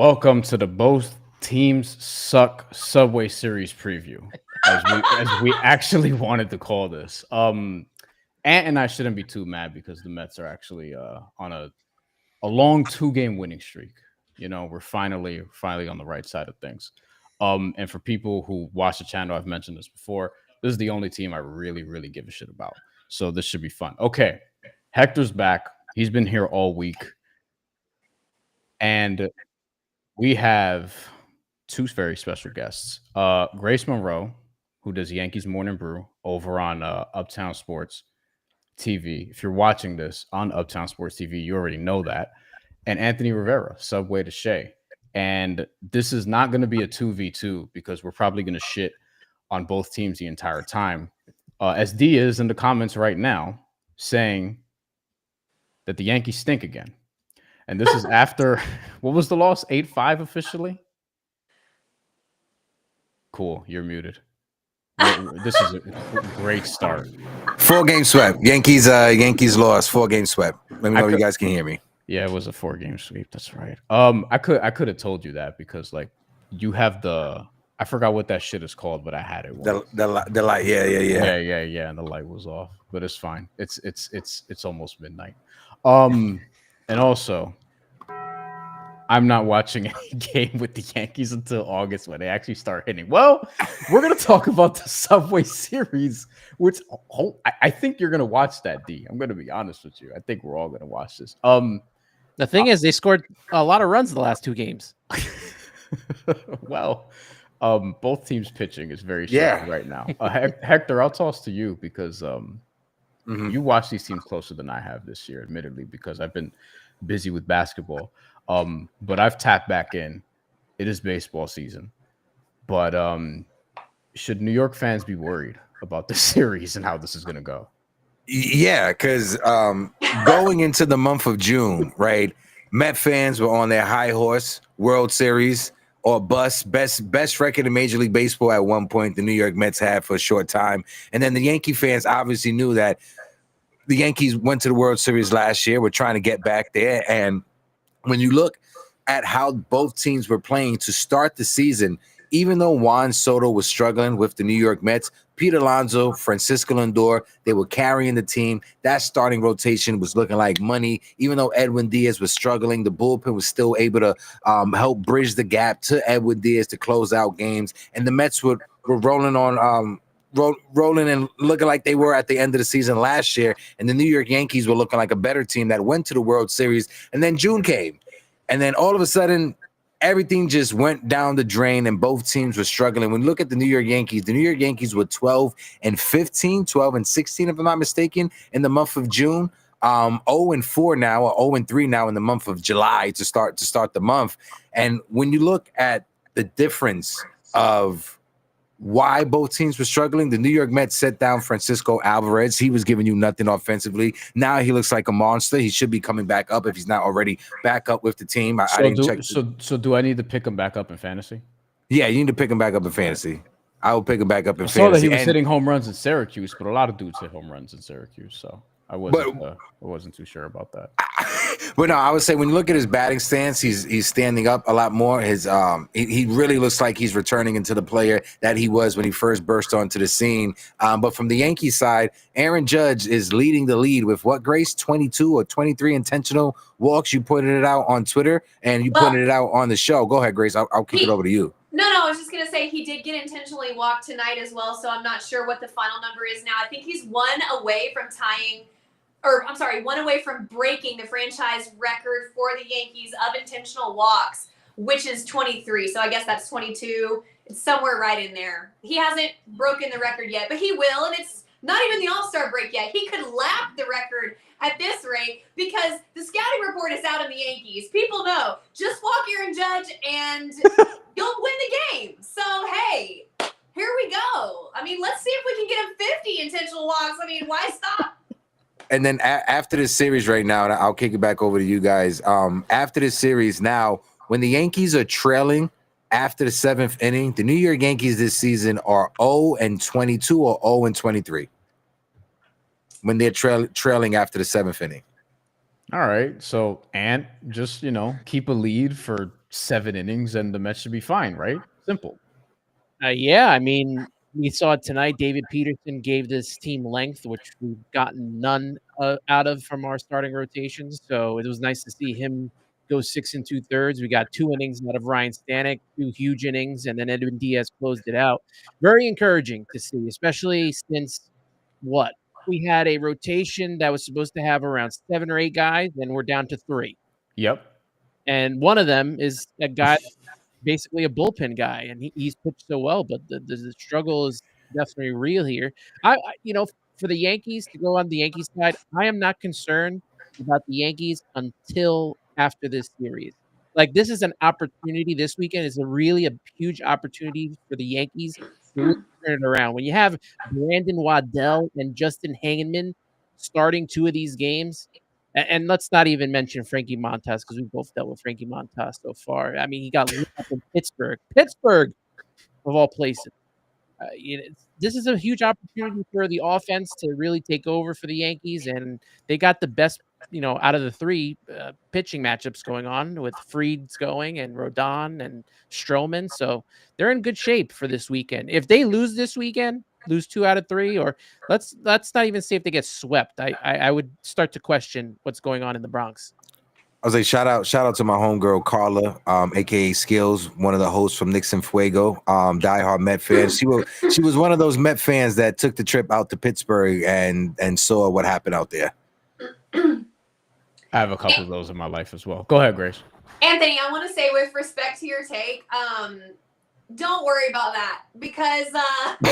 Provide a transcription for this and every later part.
welcome to the Both Teams Suck Subway Series preview, as we actually wanted to call this. Ant and I shouldn't be too mad because the Mets are actually on a long 2-game winning streak. You know, we're finally on the right side of things. And for people who watch the channel, I've mentioned this before. This is the only team I really give a shit about. So this should be fun. Okay, Hector's back. He's been here all week, and we have two very special guests. Grace Monroe, who does Yankees Morning Brew over on Uptown Sports TV. If you're watching this on Uptown Sports TV, you already know that. And Anthony Rivera, Subway to Shea. And this is not going to be a 2v2 because we're probably going to shit on both teams the entire time. As D is in the comments right now saying that the Yankees stink again. And this is after, what was the loss? 8-5 officially? Cool, you're muted. This is a great start. 4-game sweep. Yankees lost. 4-game sweep. Let me know if you guys can hear me. Yeah, it was a 4-game sweep. That's right. I could have told you that because like you have I forgot what that shit is called, but I had it. The light. Yeah. And the light was off, but it's fine. It's almost midnight. And also, I'm not watching any game with the Yankees until August when they actually start hitting. Well, we're going to talk about the Subway Series, which I think you're going to watch that, D. I'm going to be honest with you. I think we're all going to watch this. The thing is, they scored a lot of runs the last 2 games. Well, both teams' pitching is very strong right now. Hector, I'll toss to you because you watch these teams closer than I have this year, admittedly, because I've been busy with basketball. But I've tapped back in. It is baseball season. But should New York fans be worried about this series and how this is going to go? Yeah, because going into the month of June, right, Met fans were on their high horse, World Series or bust, best record in Major League Baseball at one point the New York Mets had for a short time. And then the Yankee fans obviously knew that the Yankees went to the World Series last year. We're trying to get back there. And when you look at how both teams were playing to start the season, even though Juan Soto was struggling with the New York Mets, Pete Alonso, Francisco Lindor, they were carrying the team. That starting rotation was looking like money. Even though Edwin Diaz was struggling, the bullpen was still able to help bridge the gap to Edwin Diaz to close out games. And the Mets were rolling on rolling and looking like they were at the end of the season last year. And the New York Yankees were looking like a better team that went to the World Series. And then June came. And then all of a sudden, everything just went down the drain and both teams were struggling. When you look at the New York Yankees were 12-15, 12-16, if I'm not mistaken, in the month of June. 0-4 now, or 0-3 now in the month of July to start the month. And when you look at the difference of why both teams were struggling, the New York Mets set down Francisco Alvarez. He was giving you nothing offensively. Now he looks like a monster. He should be coming back up if he's not already back up with the team. So do I need to pick him back up in fantasy? Yeah, you need to pick him back up in fantasy. I will pick him back up in fantasy. I saw that he was hitting home runs in Syracuse, but a lot of dudes hit home runs in Syracuse, so I wasn't too sure about that. But no, I would say when you look at his batting stance, he's standing up a lot more. His he really looks like he's returning into the player that he was when he first burst onto the scene. But from the Yankees side, Aaron Judge is leading the lead with what, Grace? 22 or 23 intentional walks. You pointed it out on Twitter and you pointed it out on the show. Go ahead, Grace. I'll kick it over to you. No, I was just going to say he did get intentionally walked tonight as well, so I'm not sure what the final number is now. I think he's one away from breaking the franchise record for the Yankees of intentional walks, which is 23. So I guess that's 22. It's somewhere right in there. He hasn't broken the record yet, but he will, and it's not even the All-Star break yet. He could lap the record at this rate because the scouting report is out on the Yankees. People know. Just walk Aaron Judge and you'll win the game. So, hey, here we go. I mean, let's see if we can get him 50 intentional walks. I mean, why stop? And then after this series right now, and I'll kick it back over to you guys. After this series now, when the Yankees are trailing after the 7th inning, the New York Yankees this season are 0-22 or 0-23 when they're trailing after the 7th inning. All right. So, Ant, just, keep a lead for 7 innings, and the Mets should be fine, right? Simple. Yeah, I mean, we saw it tonight. David Peterson gave this team length, which we've gotten none out of from our starting rotations. So it was nice to see him go 6 2/3. We got 2 innings out of Ryan Stanek, 2 huge innings, and then Edwin Diaz closed it out. Very encouraging to see, especially since what? We had a rotation that was supposed to have around 7 or 8 guys, and we're down to 3. Yep. And one of them is a guy basically a bullpen guy, and he's pitched so well, but the struggle is definitely real here. For the Yankees to go on the Yankees side, I am not concerned about the Yankees until after this series. Like this is an opportunity. This weekend is a huge opportunity for the Yankees to really turn it around. When you have Brandon Waddell and Justin Hangman starting 2 of these games, and let's not even mention Frankie Montas because we both dealt with Frankie Montas so far. I mean, he got lit up in Pittsburgh of all places. This is a huge opportunity for the offense to really take over for the Yankees, and they got the best, out of the 3 pitching matchups going on with Fried's going and Rodon and Stroman. So they're in good shape for this weekend. If they lose this weekend, lose 2 out of 3, or let's not even say if they get swept. I would start to question what's going on in the Bronx. I was like, shout out to my homegirl Carla, aka Skills, one of the hosts from Nixon Fuego, diehard Met fan. She was one of those Met fans that took the trip out to Pittsburgh and saw what happened out there. I have a couple of those in my life as well. Go ahead, Grace. Anthony, I want to say with respect to your take, don't worry about that because the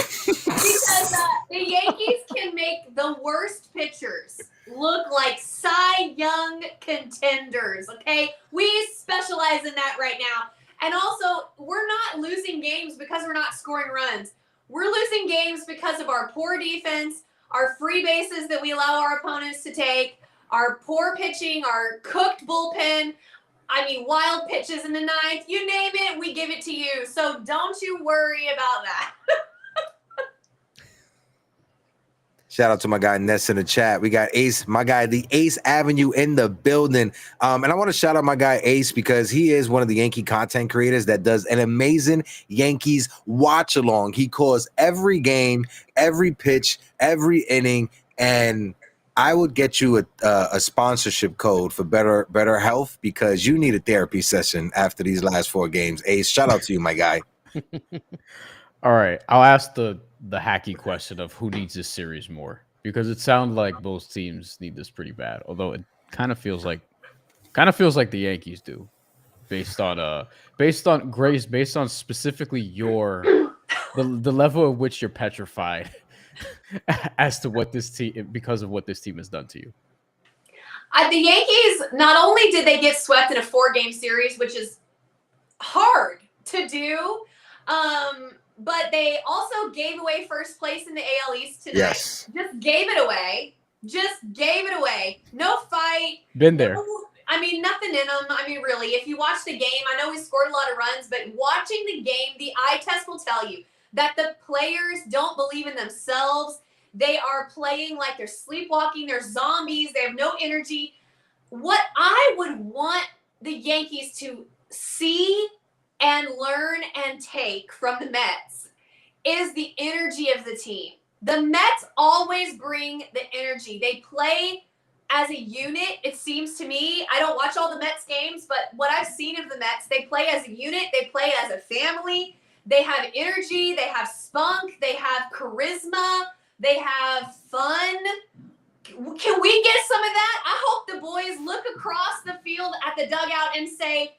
Yankees can make the worst pitchers look like Cy Young contenders, okay? We specialize in that right now. And also, we're not losing games because we're not scoring runs. We're losing games because of our poor defense, our free bases that we allow our opponents to take, our poor pitching, our cooked bullpen. I mean, wild pitches in the 9th. You name it, we give it to you. So don't you worry about that. Shout out to my guy Ness in the chat. We got Ace, my guy, the Ace Avenue in the building. And I want to shout out my guy Ace because he is one of the Yankee content creators that does an amazing Yankees watch along. He calls every game, every pitch, every inning, and I would get you a sponsorship code for better health because you need a therapy session after these last 4 games. Ace, shout out to you, my guy. All right, I'll ask the hacky question of who needs this series more because it sounds like both teams need this pretty bad. Although it kind of feels like the Yankees do, based on Grace, based on specifically the level at which you're petrified as to what this team because of what this team has done to you. The Yankees, not only did they get swept in a 4-game series, which is hard to do, but they also gave away first place in the AL East tonight. Yes. Just gave it away. No fight. Been there. I mean, nothing in them. I mean, really, if you watch the game, I know we scored a lot of runs, but watching the game, the eye test will tell you that the players don't believe in themselves. They are playing like they're sleepwalking. They're zombies. They have no energy. What I would want the Yankees to see and learn and take from the Mets is the energy of the team. The Mets always bring the energy. They play as a unit, it seems to me. I don't watch all the Mets games, but what I've seen of the Mets, they play as a unit. They play as a family. They have energy. They have spunk. They have charisma. They have fun. Can we get some of that? I hope the boys look across the field at the dugout and say,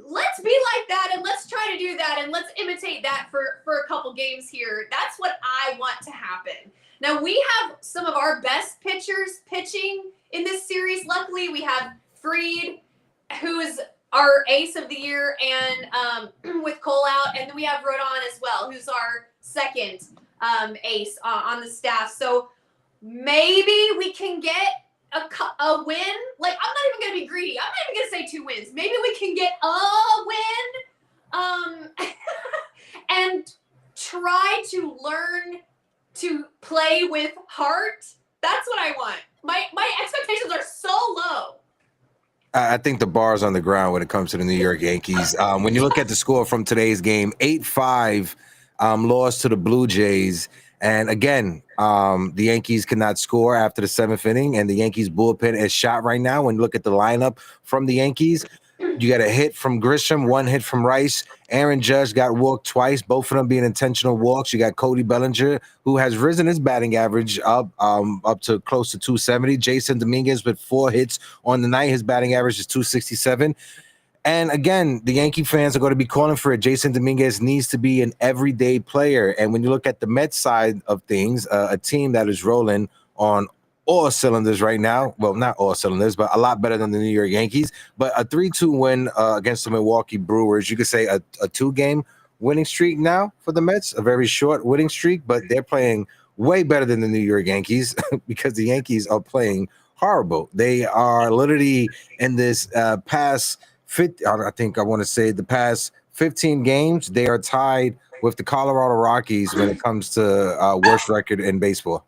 let's be like that and let's try to do that and let's imitate that for a couple games here. That's what I want to happen. Now, we have some of our best pitchers pitching in this series. Luckily, we have Fried, who is our ace of the year, and with Cole out, and then we have Rodon as well, who's our second ace on the staff. So maybe we can get a win. Like, I'm not even going to be greedy. I'm not even going to say 2 wins. Maybe we can get a win and try to learn to play with heart. That's what I want. My expectations are so low. I think the bar's on the ground when it comes to the New York Yankees. When you look at the score from today's game, 8-5 loss to the Blue Jays. And again, the Yankees cannot score after the seventh inning, and the Yankees bullpen is shot right now. When you look at the lineup from the Yankees, you got a hit from Grisham, one hit from Rice. Aaron Judge got walked twice, both of them being intentional walks. You got Cody Bellinger, who has risen his batting average up to close to 270. Jason Dominguez with 4 hits on the night. His batting average is 267. And again, the Yankee fans are going to be calling for it. Jason Dominguez needs to be an everyday player. And when you look at the Mets side of things, a team that is rolling on all cylinders right now. Well, not all cylinders, but a lot better than the New York Yankees. But a 3-2 win against the Milwaukee Brewers. You could say a 2-game winning streak now for the Mets, a very short winning streak, but they're playing way better than the New York Yankees because the Yankees are playing horrible. They are literally in this past 50, I think I want to say the past 15 games, they are tied with the Colorado Rockies when it comes to worst record in baseball.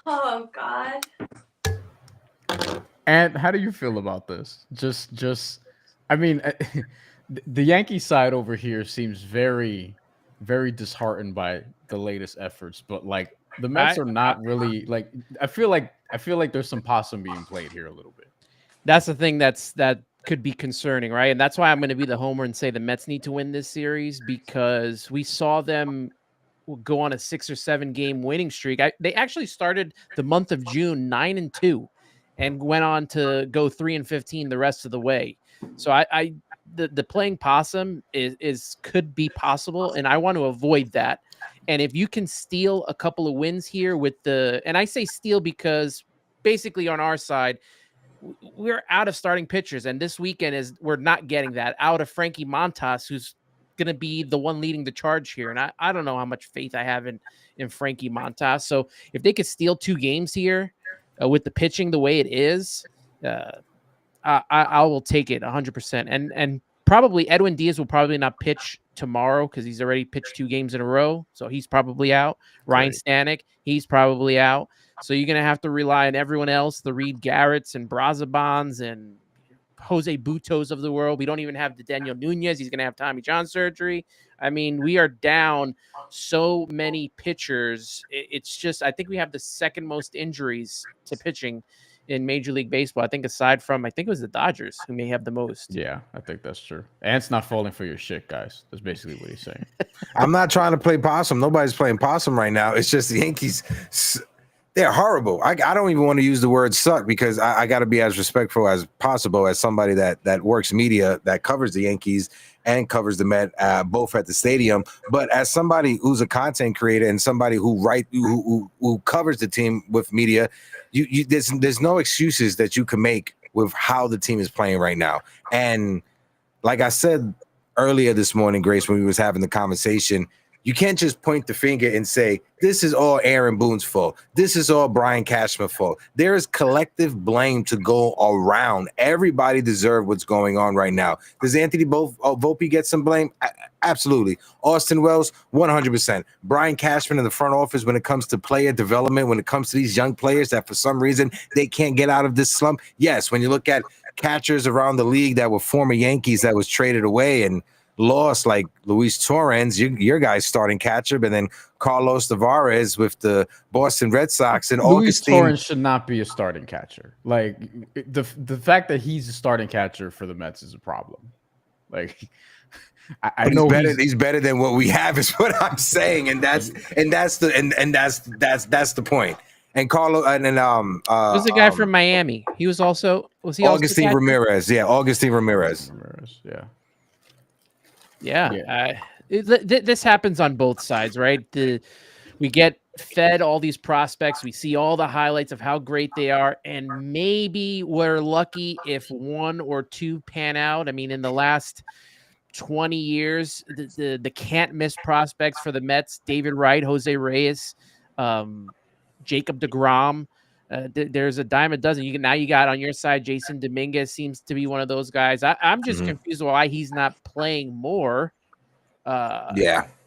Oh God. And how do you feel about this? I mean, the Yankee side over here seems very, very disheartened by the latest efforts, but like the Mets are not really like. I feel like there's some possum being played here a little bit. That's the thing that could be concerning, right? And that's why I'm going to be the homer and say the Mets need to win this series, because we saw them go on a 6 or 7 game winning streak. They actually started the month of June 9-2 and went on to go 3-15 the rest of the way. So the playing possum is could be possible, and I want to avoid that. And if you can steal a couple of wins here with and I say steal because basically on our side, we're out of starting pitchers, and this weekend we're not getting that out of Frankie Montas, who's going to be the one leading the charge here. And I don't know how much faith I have in Frankie Montas. So if they could steal 2 games here with the pitching the way it is, I will take it 100%. And probably Edwin Diaz will probably not pitch tomorrow because he's already pitched 2 games in a row. So he's probably out. Ryan Stanek, he's probably out. So you're going to have to rely on everyone else, the Reed Garretts and Brazabons and Jose Butos of the world. We don't even have the Daniel Nunez. He's going to have Tommy John surgery. I mean, we are down so many pitchers. It's just, I think we have the second most injuries to pitching in Major League Baseball. I think aside from, I think it was the Dodgers who may have the most. Yeah, I think that's true. Ant's not falling for your shit, guys. That's basically what he's saying. I'm not trying to play possum. Nobody's playing possum right now. It's just the Yankees. They're horrible. I don't even want to use the word suck because I got to be as respectful as possible as somebody that works media, that covers the Yankees and covers the Met, both at the stadium. But as somebody who's a content creator and somebody who covers the team with media, there's no excuses that you can make with how the team is playing right now. And like I said earlier this morning, Grace, when we was having the conversation, you can't just point the finger and say, this is all Aaron Boone's fault. This is all Brian Cashman's fault. There is collective blame to go around. Everybody deserves what's going on right now. Does Anthony Volpe get some blame? Absolutely. Austin Wells, 100%. Brian Cashman in the front office when it comes to player development, when it comes to these young players that for some reason they can't get out of this slump. Yes, when you look at catchers around the league that were former Yankees that was traded away and lost, like Luis Torrens, your guy's starting catcher, but then Carlos Tavares with the Boston Red Sox and Luis Augustine. Torrens should not be a starting catcher. Like the fact that he's a starting catcher for the Mets is a problem. Like I know he's better than what we have is what I'm saying, and that's the point. And Carlos and there's a guy from Miami. He was he Augustine Ramirez? Yeah, Augustine Ramirez. Yeah. Yeah. This happens on both sides, right? We get fed all these prospects. We see all the highlights of how great they are. And maybe we're lucky if 1 or 2 pan out. I mean, in the last 20 years, the can't miss prospects for the Mets, David Wright, Jose Reyes, Jacob deGrom. There's a dime a dozen. You got on your side, Jason Dominguez seems to be one of those guys. I'm just confused why he's not playing more.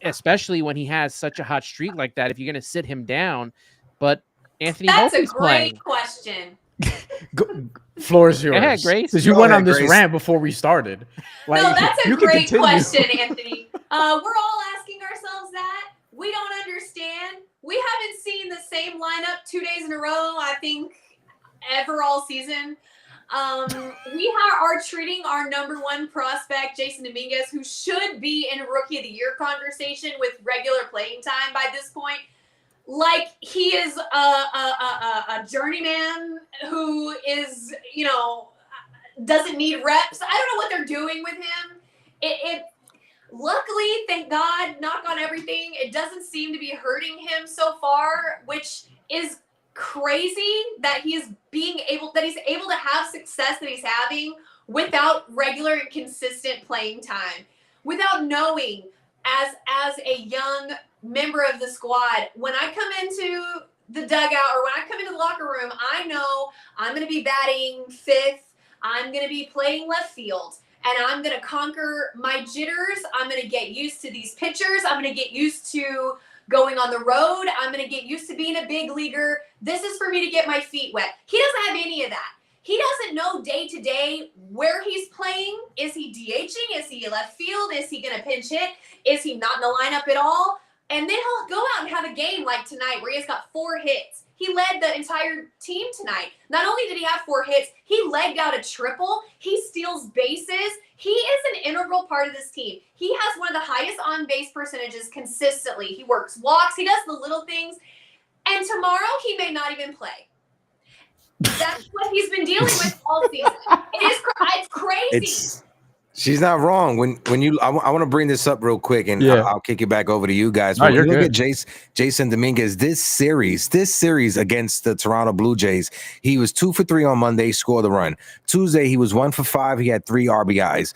Especially when he has such a hot streak like that. If you're going to sit him down, but Anthony, that's Volpe's a great question. Floor is ahead, yours. Grace. Because you Go went ahead, on this Grace. rant before we started. No, that's a you can great continue. question, Anthony. We're all asking ourselves that. We don't understand. We haven't seen the same lineup 2 days in a row, I think, ever all season. We are treating our number one prospect, Jason Dominguez, who should be in Rookie of the Year conversation with regular playing time by this point, like he is a journeyman who is, doesn't need reps. I don't know what they're doing with him. It luckily, thank God, knock on everything, it doesn't seem to be hurting him so far, which is crazy that he's able to have success that he's having without regular and consistent playing time, without knowing as a young member of the squad, when I come into the dugout or when I come into the locker room, I know I'm going to be batting fifth. I'm going to be playing left field, and I'm going to conquer my jitters. I'm going to get used to these pitchers. I'm going to get used to going on the road. I'm going to get used to being a big leaguer. This is for me to get my feet wet. He doesn't have any of that. He doesn't know day to day where he's playing. Is he DHing? Is he left field? Is he going to pinch hit? Is he not in the lineup at all? And then he'll go out and have a game like tonight where he has got 4 hits. He led the entire team tonight. Not only did he have 4 hits, he legged out a triple. He steals bases. He is an integral part of this team. He has one of the highest on-base percentages consistently. He works walks. He does the little things. And tomorrow, he may not even play. That's what he's been dealing with all season. It's crazy. She's not wrong. I want to bring this up real quick, and I'll kick it back over to you guys. No, when you you're look good. at Jason Dominguez, this series against the Toronto Blue Jays, he was 2 for 3 on Monday, scored a run. Tuesday, he was 1 for 5. He had 3 RBIs.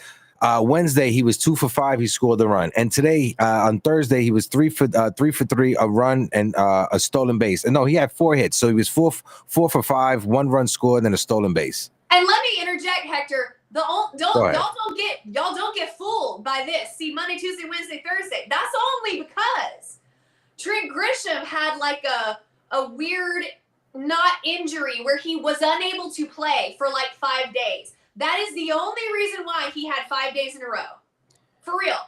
Wednesday, he was 2 for 5. He scored a run. And today, on Thursday, he was 3 for 3, a run and a stolen base. And no, he had 4 hits. So he was 4 for 5, 1 run scored, and a stolen base. And let me interject, Hector. Y'all don't get fooled by this. See, Monday, Tuesday, Wednesday, Thursday. That's only because Trent Grisham had like a weird not injury where he was unable to play for like 5 days. That is the only reason why he had 5 days in a row. For real.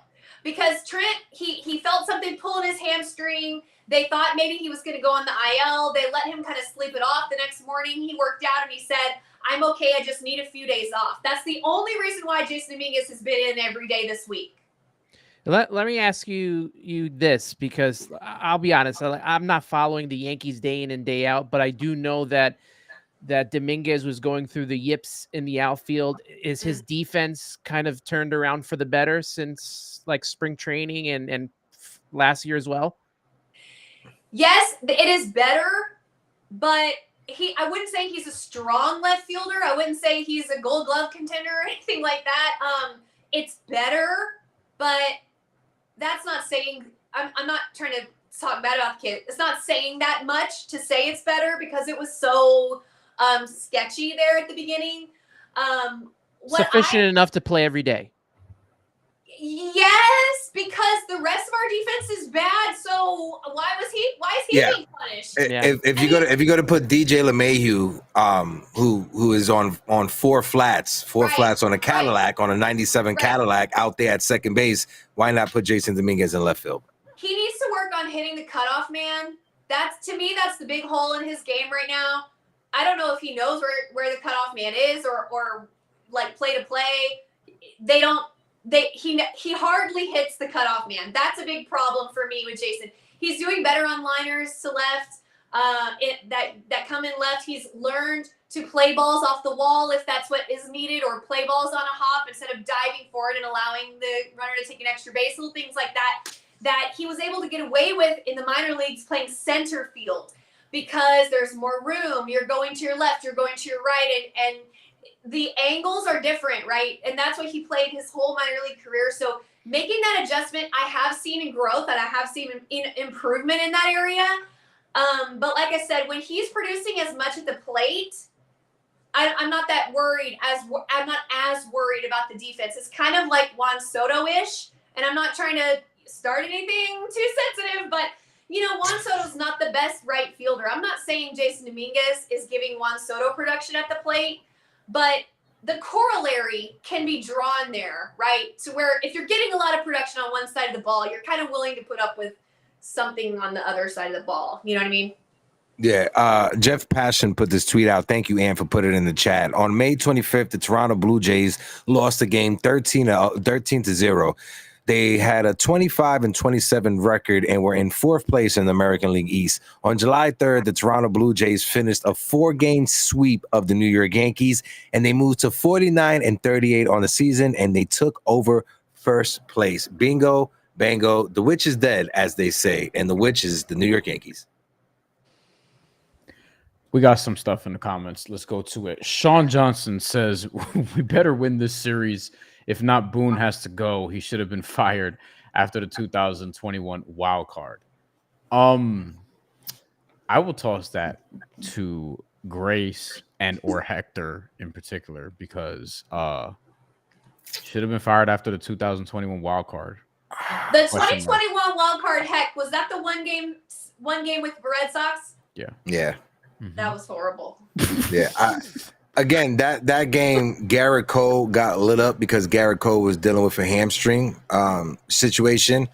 Because Trent, he felt something pulling his hamstring. They thought maybe he was going to go on the IL. They let him kind of sleep it off. The next morning, he worked out and he said, I'm okay. I just need a few days off. That's the only reason why Jason Dominguez has been in every day this week. Let me ask you this, because I'll be honest, I'm not following the Yankees day in and day out, but I do know that Dominguez was going through the yips in the outfield. Is his defense kind of turned around for the better since like spring training and last year as well? Yes, it is better, but I wouldn't say he's a strong left fielder. I wouldn't say he's a Gold Glove contender or anything like that. It's better, but that's not saying I'm not trying to talk bad about the kid. It's not saying that much to say it's better because it was so sketchy there at the beginning. Sufficient enough to play every day. Yes, because the rest of our defense is bad. So why is he being punished? If you go to put DJ LeMahieu, who is on 4 flats on a Cadillac, on a 97 Cadillac out there at second base, why not put Jason Dominguez in left field? He needs to work on hitting the cutoff man. That's the big hole in his game right now. I don't know if he knows where the cutoff man is or like play to play. He hardly hits the cutoff man. That's a big problem for me with Jason. He's doing better on liners to left that come in left. He's learned to play balls off the wall if that's what is needed, or play balls on a hop instead of diving forward and allowing the runner to take an extra base, little things like that he was able to get away with in the minor leagues playing center field because there's more room. You're going to your left, you're going to your right, and the angles are different, right? And that's what he played his whole minor league career. So making that adjustment, I have seen in growth and I have seen in improvement in that area. But like I said, when he's producing as much at the plate, I'm not that worried. I'm not as worried about the defense. It's kind of like Juan Soto-ish, and I'm not trying to start anything too sensitive, but Juan Soto's not the best right fielder. I'm not saying Jason Dominguez is giving Juan Soto production at the plate, but the corollary can be drawn there, right? To where if you're getting a lot of production on one side of the ball, you're kind of willing to put up with something on the other side of the ball. You know what I mean? Yeah, Jeff Passion put this tweet out. Thank you, Ann, for putting it in the chat. On May 25th, the Toronto Blue Jays lost the game 13-0. They had a 25-27 record and were in fourth place in the American League East. On July 3rd, the Toronto Blue Jays finished a 4-game sweep of the New York Yankees, and they moved to 49-38 on the season, and they took over first place. Bingo, bango, the witch is dead, as they say, and the witch is the New York Yankees. We got some stuff in the comments. Let's go to it. Sean Johnson says, we better win this series. If not, Boone has to go. He should have been fired after the 2021 wild card. I will toss that to Grace and or Hector in particular because should have been fired after the 2021 wild card. The 2021 wild card, heck, was that the one game with the Red Sox? Yeah. That was horrible. Yeah. Again, that game, Garrett Cole got lit up because Garrett Cole was dealing with a hamstring situation.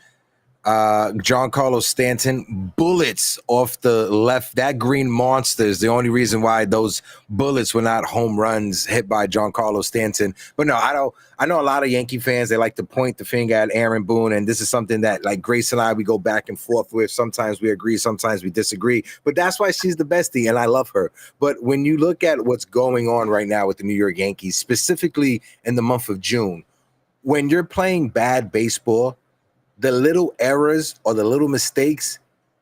Giancarlo Stanton, bullets off the left. That green monster is the only reason why those bullets were not home runs hit by Giancarlo Stanton. But no, I know a lot of Yankee fans, they like to point the finger at Aaron Boone, and this is something that like Grace and I, we go back and forth with. Sometimes we agree, sometimes we disagree, but that's why she's the bestie and I love her. But when you look at what's going on right now with the New York Yankees, specifically in the month of June, when you're playing bad baseball, the little errors or the little mistakes,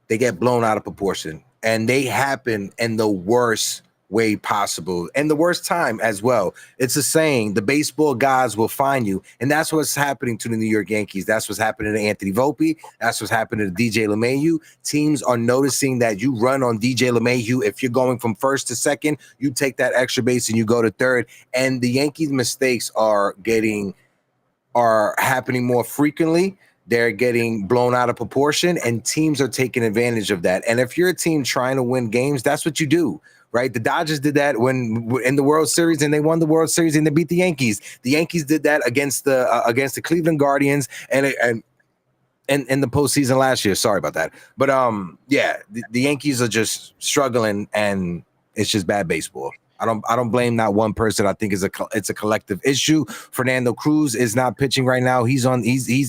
they get blown out of proportion, and they happen in the worst way possible and the worst time as well. It's a saying, the baseball gods will find you, and that's what's happening to the New York Yankees. That's what's happening to Anthony Volpe. That's what's happening to DJ LeMahieu. Teams are noticing that you run on DJ LeMahieu. If you're going from first to second, you take that extra base and you go to third, and the Yankees' mistakes are happening more frequently. They're getting blown out of proportion, and teams are taking advantage of that. And if you're a team trying to win games, that's what you do, right? The Dodgers did that when in the World Series, and they won the World Series and they beat the Yankees. The Yankees did that against the Cleveland Guardians and in the postseason last year. Sorry about that, but the Yankees are just struggling, and it's just bad baseball. I don't blame not one person. I think it's a collective issue. Fernando Cruz is not pitching right now. He's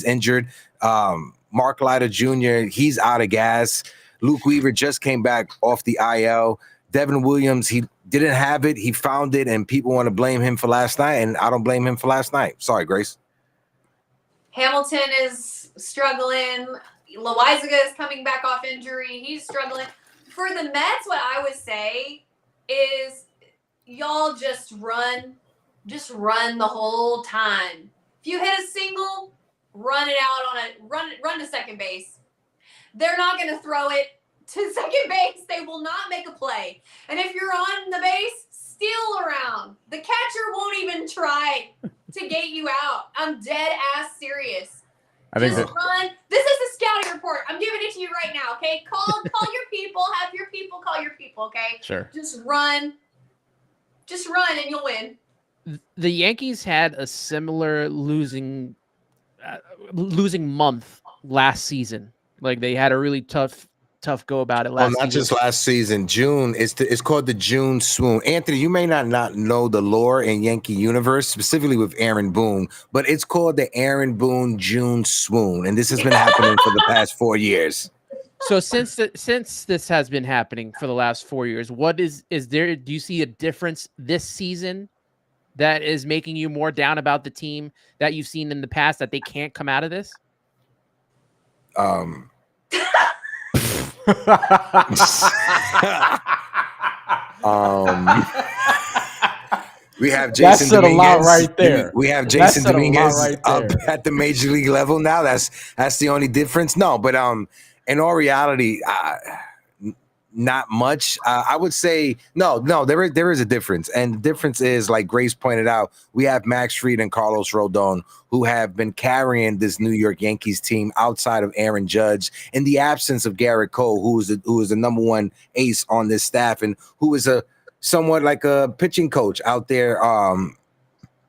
injured. Mark Leiter Jr., he's out of gas. Luke Weaver just came back off the IL. Devin Williams, he didn't have it. He found it, and people want to blame him for last night, and I don't blame him for last night. Sorry, Grace. Hamilton is struggling. Loizaga is coming back off injury. He's struggling. For the Mets, what I would say is y'all just run the whole time. If you hit a single, run it out run to second base. They're not going to throw it to second base. They will not make a play. And if you're on the base, steal around. The catcher won't even try to get you out. I'm dead ass serious. Run. This is the scouting report. I'm giving it to you right now, okay? Call your people. Have your people call your people, okay? Sure. Just run and you'll win. The Yankees had a similar losing month last season. Like they had a really tough go about it last season. Not just last season. June, it's called the June swoon. Anthony, you may not know the lore in Yankee universe, specifically with Aaron Boone, but it's called the Aaron Boone June swoon, and this has been happening for the past 4 years. So since this has been happening for the last 4 years, what is there? Do you see a difference this season that is making you more down about the team that you've seen in the past, that they can't come out of this? We have Jason Dominguez. A lot right there. We have Jason Dominguez up at the major league level now. That's the only difference. No, but in all reality, not much. I would say no. There is a difference, and the difference is, like Grace pointed out, we have Max Fried and Carlos Rodon who have been carrying this New York Yankees team outside of Aaron Judge, in the absence of Garrett Cole, who is the number one ace on this staff, and who is a somewhat like a pitching coach out there.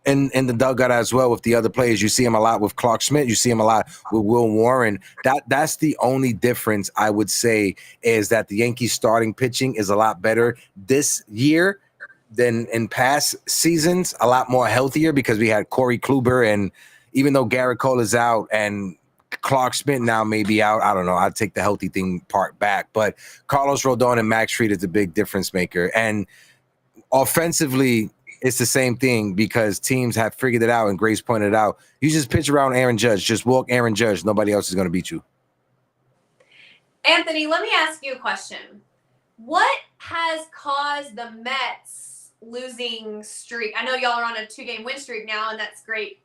In the dugout as well with the other players. You see him a lot with Clark Smith. You see him a lot with Will Warren. That's the only difference I would say, is that the Yankees starting pitching is a lot better this year than in past seasons, a lot more healthier, because we had Corey Kluber, and even though Garrett Cole is out and Clark Smith now may be out, I don't know. I'd take the healthy thing part back. But Carlos Rodon and Max Fried is a big difference maker. And offensively, it's the same thing, because teams have figured it out, and Grace pointed out, you just pitch around Aaron Judge, just walk Aaron Judge, nobody else is going to beat you. Anthony, let me ask you a question. What has caused the Mets losing streak? I know y'all are on a 2-game win streak now, and that's great.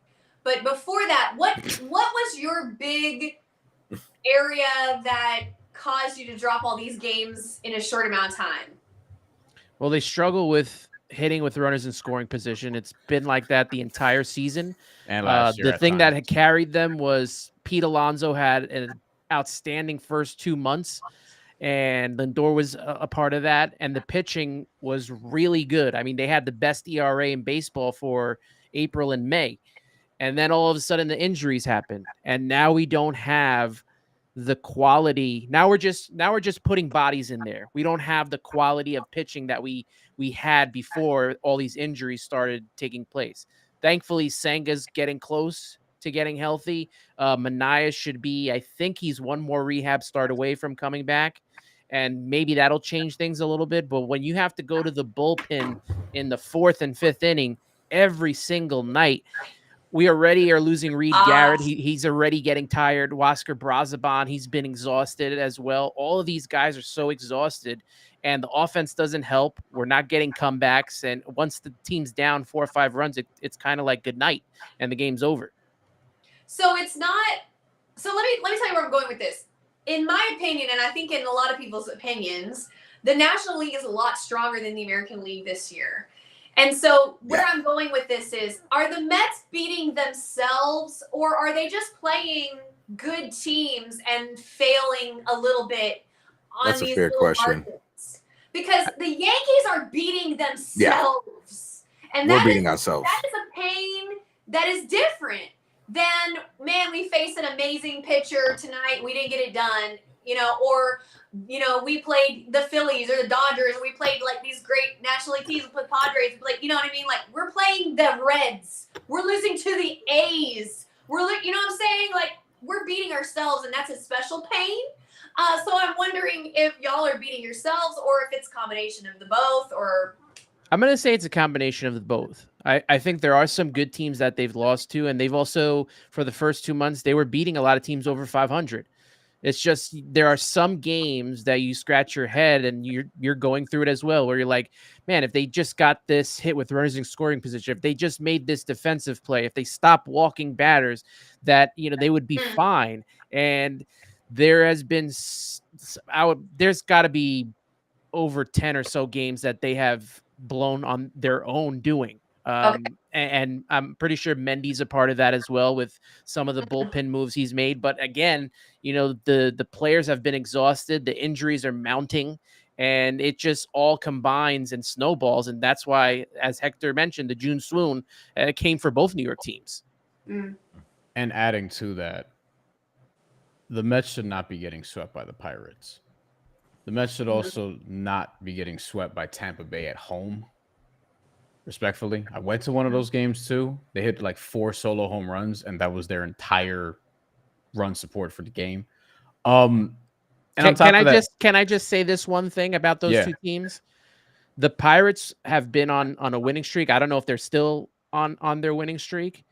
But before that, what was your big area that caused you to drop all these games in a short amount of time? Well, they struggle with hitting with runners in scoring position. It's been like that the entire season. And last year, the thing that had carried them was Pete Alonso had an outstanding first 2 months, and Lindor was a part of that. And the pitching was really good. I mean, they had the best ERA in baseball for April and May. And then all of a sudden the injuries happened. And now we don't have the quality. Now we're just putting bodies in there. We don't have the quality of pitching that we had before all these injuries started taking place. Thankfully, Senga's getting close to getting healthy. Manaea should be, I think he's one more rehab start away from coming back, and maybe that'll change things a little bit. But when you have to go to the bullpen in the 4th and 5th inning every single night, we already are losing Reed Garrett. He's already getting tired. Wasker Brazaban, he's been exhausted as well. All of these guys are so exhausted, and the offense doesn't help. We're not getting comebacks, and once the team's down 4 or 5 runs, it's kind of like good night, and the game's over. So it's not. So let me tell you where I'm going with this. In my opinion, and I think in a lot of people's opinions, the National League is a lot stronger than the American League this year. And so where I'm going with this is, are the Mets beating themselves, or are they just playing good teams and failing a little bit on these little markets? Because the Yankees are beating themselves. And we're beating ourselves. That is a pain that is different than, man, we faced an amazing pitcher tonight, we didn't get it done, or we played the Phillies or the Dodgers, and we played like these great National League teams with Padres, like, you know what I mean? Like, we're playing the Reds. We're losing to the A's. You know what I'm saying? Like, we're beating ourselves, and that's a special pain. So I'm wondering if y'all are beating yourselves, or if it's a combination of the both, or... I'm going to say it's a combination of the both. I think there are some good teams that they've lost to, and they've also, for the first 2 months, they were beating a lot of teams over 500. It's just there are some games that you scratch your head, and you're going through it as well, where you're like, man, if they just got this hit with runners in scoring position, if they just made this defensive play, if they stopped walking batters, that they would be fine. And there has been there's got to be over 10 or so games that they have blown on their own doing. And I'm pretty sure Mendy's a part of that as well, with some of the bullpen moves he's made. But again, the players have been exhausted. The injuries are mounting, and it just all combines and snowballs. And that's why, as Hector mentioned, the June swoon came for both New York teams. And adding to that, the Mets should not be getting swept by the Pirates. The Mets should also not be getting swept by Tampa Bay at home. Respectfully, I went to one of those games too. They hit like 4 solo home runs, and that was their entire run support for the game. And can I just say this one thing about those two teams? The Pirates have been on a winning streak. I don't know if they're still on their winning streak.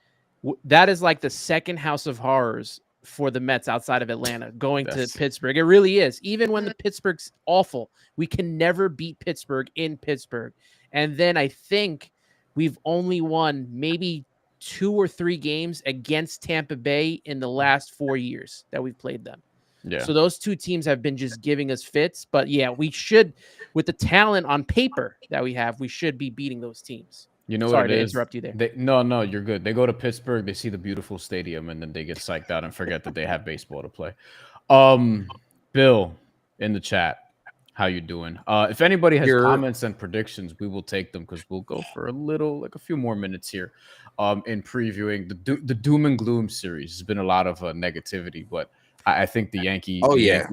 That is like the second house of horrors for the Mets outside of Atlanta, going to Pittsburgh. It really is. Even when the Pittsburgh's awful, we can never beat Pittsburgh in Pittsburgh. And then I think we've only won maybe 2 or 3 games against Tampa Bay in the last 4 years that we've played them. Yeah. So those two teams have been just giving us fits. But yeah, we should, with the talent on paper that we have, we should be beating those teams. You know what Sorry it to is? interrupt you there. No, you're good. They go to Pittsburgh, they see the beautiful stadium, and then they get psyched out and forget that they have baseball to play. Bill in the chat, how you doing? If anybody has comments and predictions, we will take them because we'll go for a few more minutes here. In previewing the doom and gloom series. There's been a lot of negativity, but I think the Yankee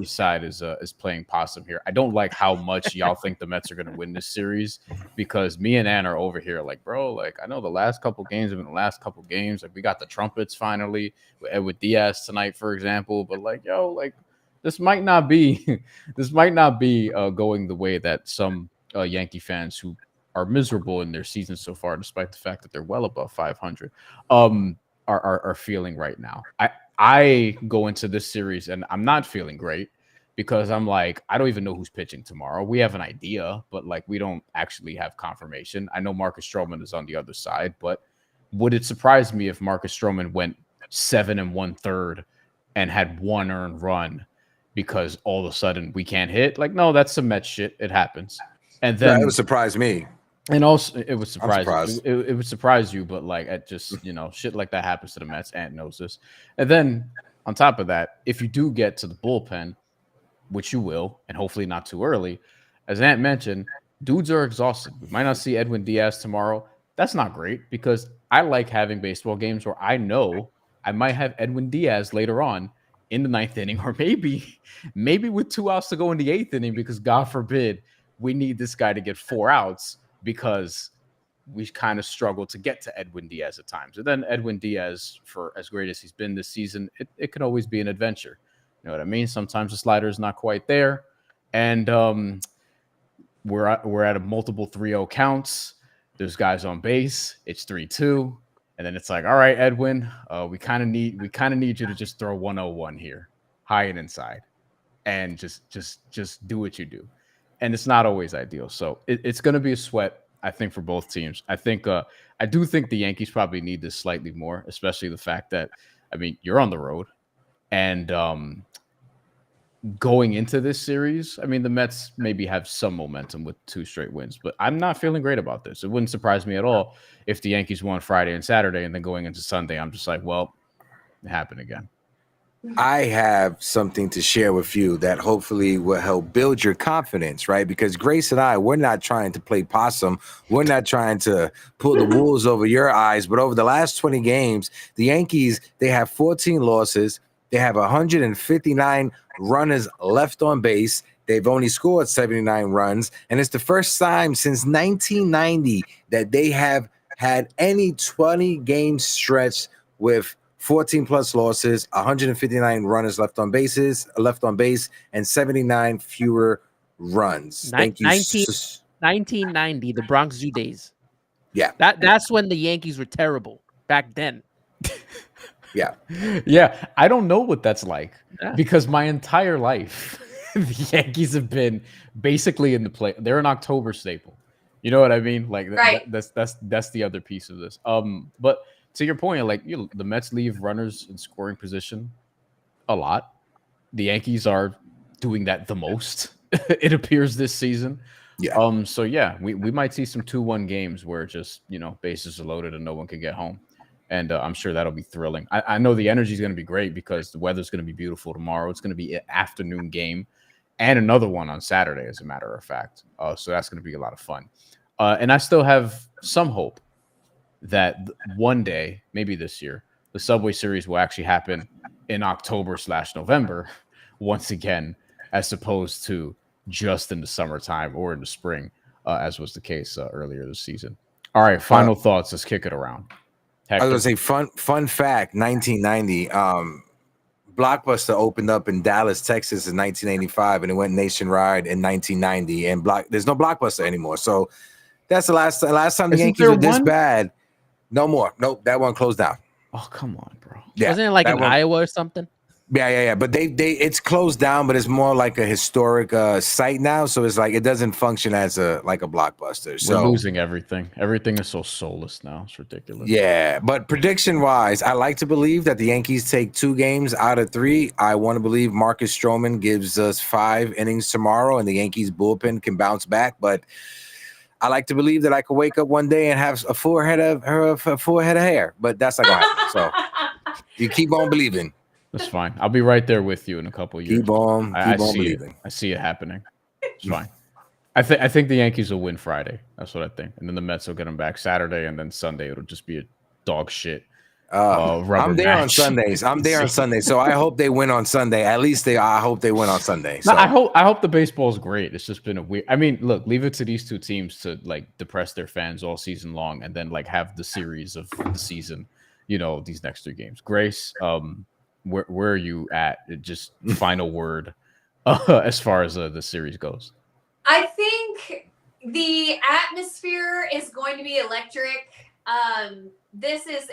side is playing possum here. I don't like how much y'all think the Mets are going to win this series because me and Ann are over here like, bro, like I know the last couple games have been the last couple games. Like we got the trumpets finally with Diaz tonight, for example. But like, yo, like this might not be going the way that some Yankee fans who are miserable in their season so far, despite the fact that they're well above 500, are feeling right now. I go into this series and I'm not feeling great because I'm like, I don't even know who's pitching tomorrow. We have an idea, but like we don't actually have confirmation. I know Marcus Stroman is on the other side, but would it surprise me if Marcus Stroman went 7 1/3 and had one earned run because all of a sudden we can't hit? Like, no, that's some Mets shit. It happens. And then it would surprise me. And also, it would surprise you. It would surprise you, but like, it just shit like that happens to the Mets. Ant knows this. And then on top of that, if you do get to the bullpen, which you will, and hopefully not too early, as Ant mentioned, dudes are exhausted. We might not see Edwin Diaz tomorrow. That's not great because I like having baseball games where I know I might have Edwin Diaz later on in the 9th inning, or maybe with 2 outs to go in the 8th inning because God forbid we need this guy to get 4 outs. Because we kind of struggle to get to Edwin Diaz at times. And then Edwin Diaz, for as great as he's been this season, it can always be an adventure. You know what I mean? Sometimes the slider is not quite there. And we're at a multiple 3-0 counts. There's guys on base. It's 3-2. And then it's like, all right, Edwin, we kind of need you to just throw 101 here, high and inside. And just do what you do. And it's not always ideal. So it's going to be a sweat, I think, for both teams. I do think the Yankees probably need this slightly more, especially the fact that, I mean, you're on the road. And going into this series, I mean, the Mets maybe have some momentum with 2 straight wins. But I'm not feeling great about this. It wouldn't surprise me at all if the Yankees won Friday and Saturday. And then going into Sunday, I'm just like, well, it happened again. I have something to share with you that hopefully will help build your confidence, right? Because Grace and I, we're not trying to play possum. We're not trying to pull the wolves over your eyes. But over the last 20 games, the Yankees, they have 14 losses. They have 159 runners left on base. They've only scored 79 runs. And it's the first time since 1990 that they have had any 20-game stretch with 14 plus losses, 159 runners left on base, and 79 fewer runs. Thank you. 1990, the Bronx Zoo days. Yeah. That's when the Yankees were terrible back then. Yeah. Yeah. I don't know what that's like because my entire life, the Yankees have been basically in the play. They're an October staple. You know what I mean? Like that's the other piece of this. But to your point, like the Mets leave runners in scoring position a lot. The Yankees are doing that the most, it appears, this season. Yeah. So yeah, we might see some 2-1 games where just bases are loaded and no one can get home, and I'm sure that'll be thrilling. I know the energy is going to be great because the weather's going to be beautiful tomorrow. It's going to be an afternoon game, and another one on Saturday, as a matter of fact. So that's going to be a lot of fun, and I still have some hope that one day, maybe this year, the Subway Series will actually happen in October/November once again, as opposed to just in the summertime or in the spring, as was the case earlier this season. All right, final thoughts. Let's kick it around. Hector. I was going to say, fun fact, 1990, Blockbuster opened up in Dallas, Texas in 1985, and it went nationwide in 1990. And there's no Blockbuster anymore. So that's the last time the Yankees were this bad. No more. Nope, that one closed down. Oh, come on, bro. Yeah, wasn't it like in Iowa or something? Yeah. But they it's closed down, but it's more like a historic site now. So it's like it doesn't function as a blockbuster. We're So losing everything. Everything is so soulless now. It's ridiculous. yeah, but prediction wise, I like to believe that the Yankees take 2 games out of 3. I want to believe Marcus Stroman gives us 5 innings tomorrow, and the Yankees bullpen can bounce back. But I like to believe that I could wake up one day and have a full head of hair, but that's not gonna happen. So you keep on believing. That's fine. I'll be right there with you in a couple of years. Keep on see believing. I see it happening. It's fine. I think the Yankees will win Friday. That's what I think, and then the Mets will get them back Saturday, and then Sunday it'll just be a dog shit. I'm there on Sundays. So I hope they win on Sunday. At least I hope they win on Sunday. So. No, I hope the baseball's great. It's just been a weird. I mean, look, leave it to these two teams to like depress their fans all season long, and then like have the series of the season. These next 3 games. Grace, where are you at? Just final word as far as the series goes. I think the atmosphere is going to be electric. This is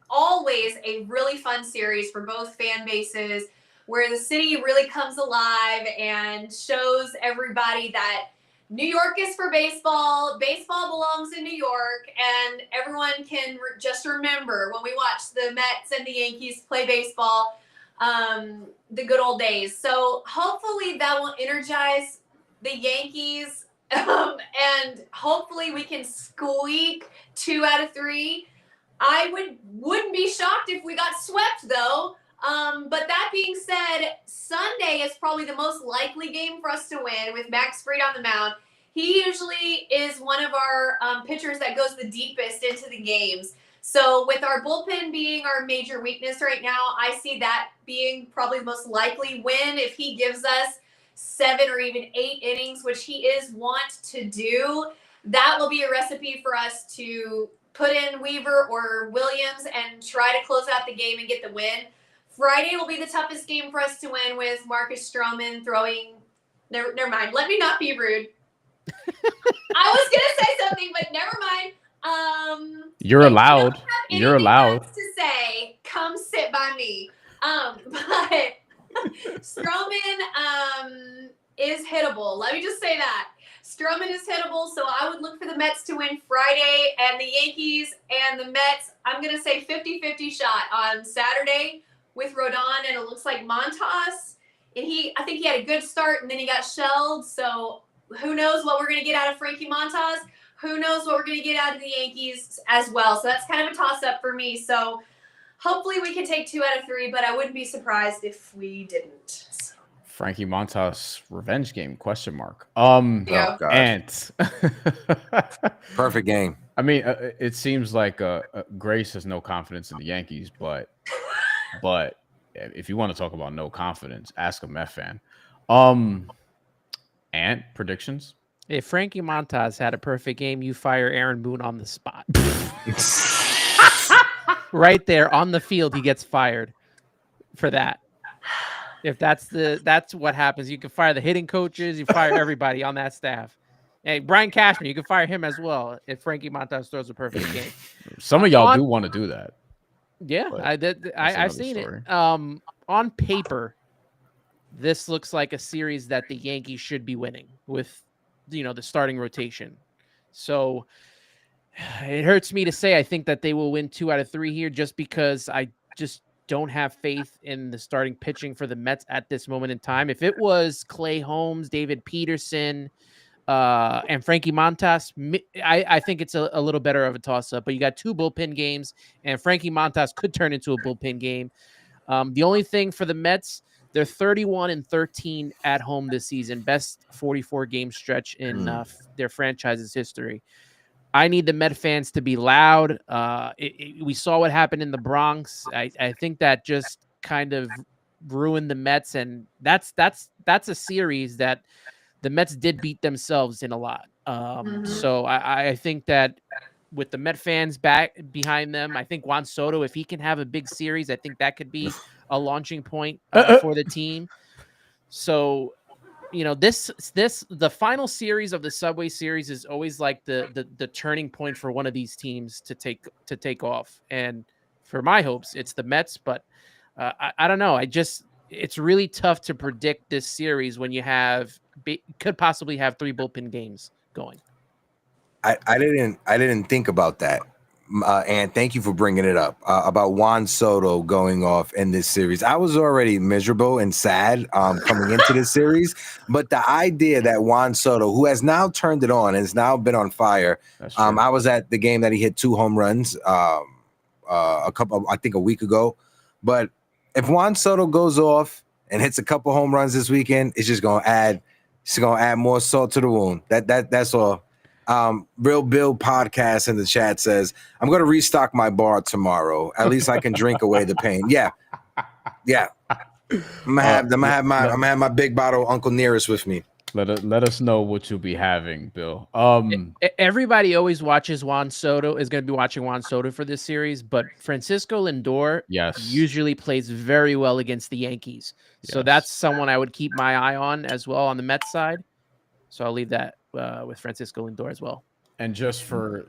always a really fun series for both fan bases, where the city really comes alive and shows everybody that New York is for baseball. Baseball belongs in New York, and everyone can just remember when we watch the Mets and the Yankees play baseball, the good old days. So hopefully that will energize the Yankees, and hopefully we can squeak 2 out of 3. I wouldn't be shocked if we got swept, though. But that being said, Sunday is probably the most likely game for us to win with Max Fried on the mound. He usually is one of our pitchers that goes the deepest into the games. So with our bullpen being our major weakness right now, I see that being probably the most likely win if he gives us 7 or even 8 innings, which he is wont to do. That will be a recipe for us to put in Weaver or Williams and try to close out the game and get the win. Friday will be the toughest game for us to win with Marcus Stroman throwing. Never mind. Let me not be rude. I was gonna say something, but never mind. You're allowed. You're allowed to say. Come sit by me. But Stroman is hittable. Let me just say that. Stroman is hittable, so I would look for the Mets to win Friday, and the Yankees and the Mets, I'm going to say 50-50 shot on Saturday with Rodon, and it looks like Montas. And I think he had a good start, and then he got shelled, so who knows what we're going to get out of Frankie Montas. Who knows what we're going to get out of the Yankees as well. So that's kind of a toss-up for me. So hopefully we can take 2 out of 3, but I wouldn't be surprised if we didn't. Frankie Montas revenge game ? Yeah. Ant. Perfect game. I mean, it seems like Grace has no confidence in the Yankees, but if you want to talk about no confidence, ask a Met fan. Ant, predictions? If Frankie Montas had a perfect game, you fire Aaron Boone on the spot. Right there on the field, he gets fired for that. If that's what happens, you can fire the hitting coaches, you fire everybody on that staff. Hey, Brian Cashman, you can fire him as well if Frankie Montas throws a perfect game. Some of y'all do want to do that. Yeah, I've seen it. On paper, this looks like a series that the Yankees should be winning with, the starting rotation. So it hurts me to say I think that they will win 2 out of 3 here, just because I just don't have faith in the starting pitching for the Mets at this moment in time. If it was Clay Holmes, David Peterson, and Frankie Montas, I think it's a little better of a toss-up. But you got 2 bullpen games, and Frankie Montas could turn into a bullpen game. The only thing for the Mets, they're 31-13 at home this season, best 44-game stretch in their franchise's history. I need the Met fans to be loud. We saw what happened in the Bronx. I think that just kind of ruined the Mets, and that's a series that the Mets did beat themselves in a lot. So I think that with the Met fans back behind them, I think Juan Soto, if he can have a big series, I think that could be a launching point for the team. So, the final series of the Subway Series is always like the turning point for one of these teams to take off. And for my hopes, it's the Mets, but I don't know. It's really tough to predict this series when you could possibly have 3 bullpen games going. I didn't think about that. And thank you for bringing it up about Juan Soto going off in this series. I was already miserable and sad coming into this series, but the idea that Juan Soto, who has now turned it on and has now been on fire, I was at the game that he hit 2 home runs a week ago. But if Juan Soto goes off and hits a couple home runs this weekend, it's just gonna add more salt to the wound. That's all. Real Bill podcast in the chat says, I'm going to restock my bar tomorrow. At least I can drink away the pain. Yeah. I'm gonna have my big bottle Uncle Nearest with me. Let us know what you'll be having, Bill. Everybody always watches Juan Soto, is going to be watching Juan Soto for this series, but Francisco Lindor usually plays very well against the Yankees. So that's someone I would keep my eye on as well on the Mets side. So I'll leave that with Francisco Lindor as well. And just for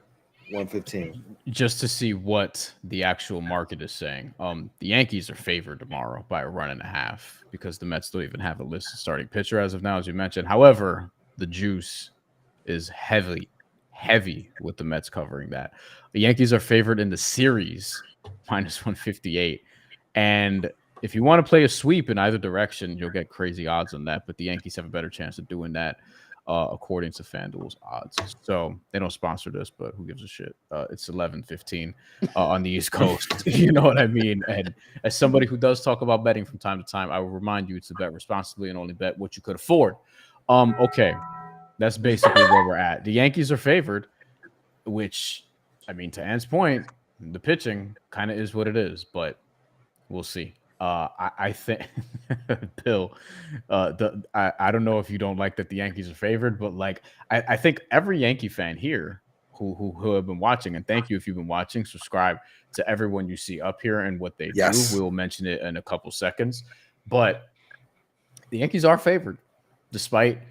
115, just to see what the actual market is saying, the Yankees are favored tomorrow by a 1.5 because the Mets don't even have a list of starting pitcher as of now, as you mentioned. However, the juice is heavy with the Mets covering that. The Yankees are favored in the series -158, and if you want to play a sweep in either direction, you'll get crazy odds on that. But the Yankees have a better chance of doing that, according to FanDuel's odds. So they don't sponsor this, but who gives a shit? It's 11:15 on the East Coast. You know what I mean? And as somebody who does talk about betting from time to time, I will remind you to bet responsibly and only bet what you could afford. Okay, that's basically where we're at. The Yankees are favored, which, I mean, to Ant's point, the pitching kind of is what it is, but we'll see. I think Bill, I don't know if you don't like that the Yankees are favored, but like I think every Yankee fan here who have been watching, and thank you if you've been watching, subscribe to everyone you see up here and what they do. We will mention it in a couple seconds, but the Yankees are favored despite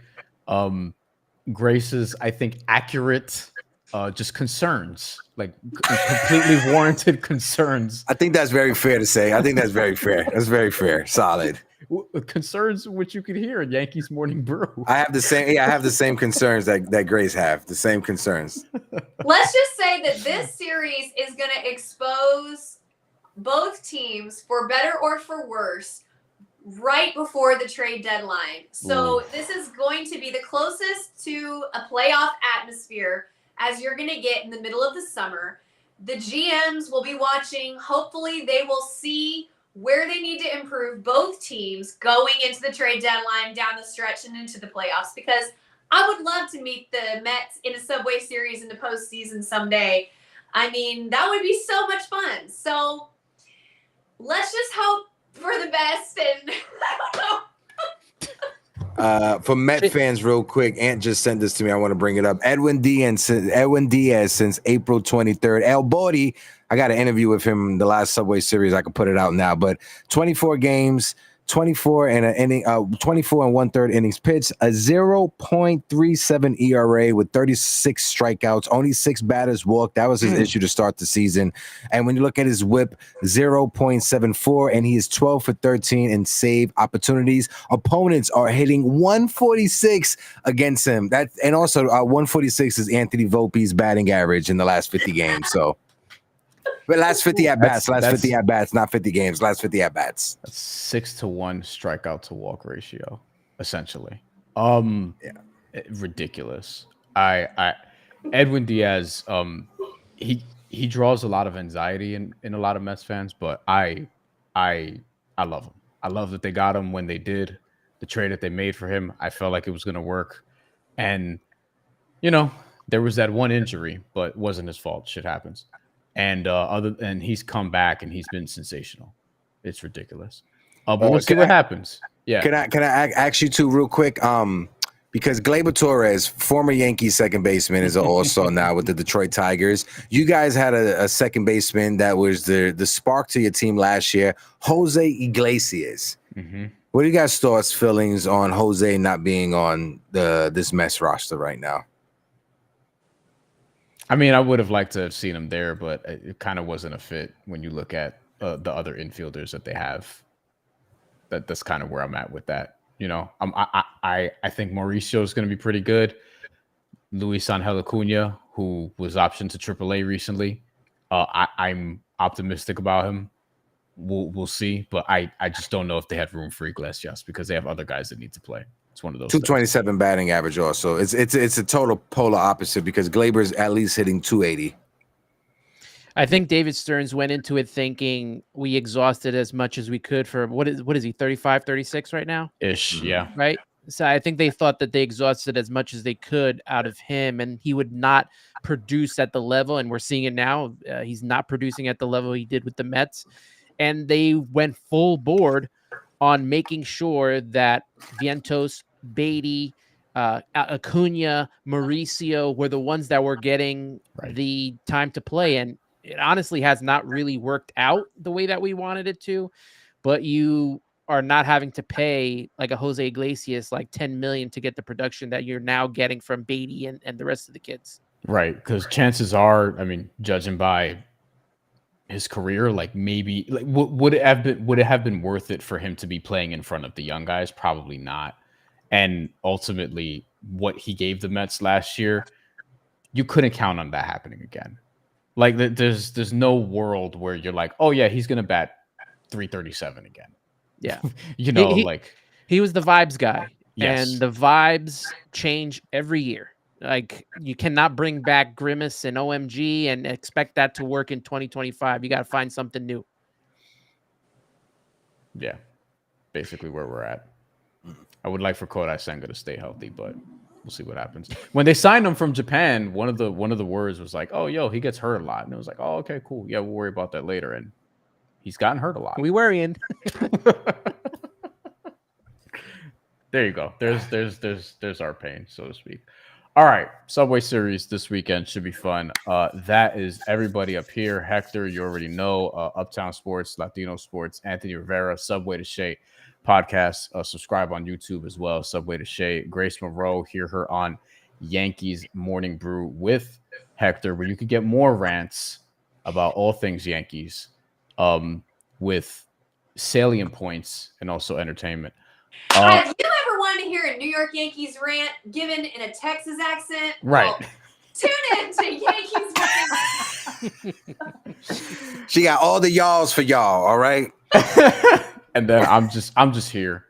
Grace's, I think, accurate just concerns, like completely warranted concerns. I think that's very fair to say. I think that's very fair. That's very fair. Solid. Concerns which you could hear in Yankees Morning Brew. I have the same. Yeah, I have the same concerns that Grace have. The same concerns. Let's just say that this series is going to expose both teams, for better or for worse, right before the trade deadline. So this is going to be the closest to a playoff atmosphere as you're going to get in the middle of the summer. The GMs will be watching. Hopefully they will see where they need to improve, both teams going into the trade deadline, down the stretch, and into the playoffs, because I would love to meet the Mets in a Subway Series in the postseason someday. I mean, that would be so much fun. So let's just hope for the best. And I don't know. For Met fans, real quick, Ant just sent this to me. I want to bring it up. Edwin Diaz since April 23rd. El Bori, I got an interview with him the last Subway Series. I can put it out now, but 24 games, 24 and 1/3 innings pitched, a 0.37 ERA with 36 strikeouts, only 6 batters walked. That was his issue to start the season. And when you look at his whip, 0.74, and he is 12 for 13 in save opportunities. Opponents are hitting 146 against him. And also 146 is Anthony Volpe's batting average in the last 50 games. So. But last 50 at bats, not 50 games, last 50 at bats. That's 6-1 strikeout to walk ratio, essentially. Ridiculous. Edwin Diaz, he draws a lot of anxiety in a lot of Mets fans, but I love him. I love that they got him when they did. The trade that they made for him, I felt like it was going to work. And, you know, there was that one injury, but it wasn't his fault. Shit happens. And he's come back and he's been sensational. It's ridiculous. But we'll see what happens. Yeah. Can I ask you two real quick? Because Gleyber Torres, former Yankees second baseman, is also now with the Detroit Tigers. You guys had a second baseman that was the spark to your team last year, Jose Iglesias. Mm-hmm. What are you guys' thoughts, feelings on Jose not being on this Mets roster right now? I mean, I would have liked to have seen him there, but it kind of wasn't a fit when you look at the other infielders that they have. That's kind of where I'm at with that. You know, I think Mauricio is going to be pretty good. Luis Angel Acuna, who was optioned to AAA recently, I'm optimistic about him. We'll see, but I just don't know if they have room for Iglesias because they have other guys that need to play. It's one of those. 227 batting average. Also, it's a total polar opposite because Glaber's at least hitting 280. I think David Stearns went into it thinking we exhausted as much as we could for what is he 35, 36 right now? Ish, yeah. Right. So I think they thought that they exhausted as much as they could out of him, and he would not produce at the level. And we're seeing it now. He's not producing at the level he did with the Mets, and they went full board on making sure that Vientos, Beatty, Acuna, Mauricio were the ones that were getting the time to play. And it honestly has not really worked out the way that we wanted it to, but you are not having to pay like a Jose Iglesias like 10 million to get the production that you're now getting from Beatty and the rest of the kids. Right. Because chances are, I mean, judging by his career, like maybe like would it have been worth it for him to be playing in front of the young guys? Probably not. And ultimately, what he gave the Mets last year, you couldn't count on that happening again. Like there's no world where you're like, oh yeah, he's gonna bat 337 again. Yeah, you know, he was the vibes guy, yes. And the vibes change every year. Like you cannot bring back Grimace and OMG and expect that to work in 2025. You got to find something new. Yeah, basically where we're at. I would like for Kodai Senga to stay healthy, but we'll see what happens. When they signed him from Japan, one of the words was like, "Oh, yo, he gets hurt a lot," and it was like, "Oh, okay, cool. Yeah, we'll worry about that later." And he's gotten hurt a lot. We worrying. There you go. There's our pain, so to speak. All right, Subway Series this weekend should be fun. That is everybody up here. Hector, you already know. Uptown Sports, Latino Sports, Anthony Rivera, Subway to Shea podcast. Subscribe on YouTube as well. Subway to Shea. Grace Monroe, hear her on Yankees Morning Brew with Hector, where you can get more rants about all things Yankees, with salient points and also entertainment. Have you ever wanted to hear a New York Yankees rant given in a Texas accent? Right. Well, tune in to Yankees. She got all the y'alls for y'all. All right. And then I'm just here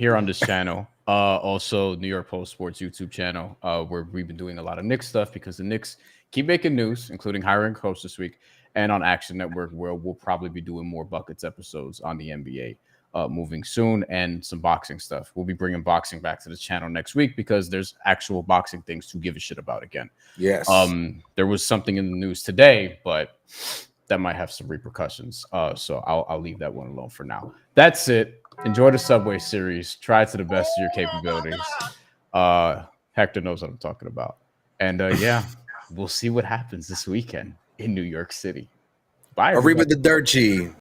on this channel. Also New York Post Sports YouTube channel, where we've been doing a lot of Knicks stuff because the Knicks keep making news, including hiring a coach this week, and on Action Network, where we'll probably be doing more Buckets episodes on the NBA moving soon, and some boxing stuff. We'll be bringing boxing back to the channel next week because there's actual boxing things to give a shit about again. Yes. There was something in the news today, but that might have some repercussions. So I'll leave that one alone for now. That's it. Enjoy the Subway Series. Try it to the best of your capabilities. Hector knows what I'm talking about. And yeah, we'll see what happens this weekend in New York City. Bye, everybody. Arriba the Dirty.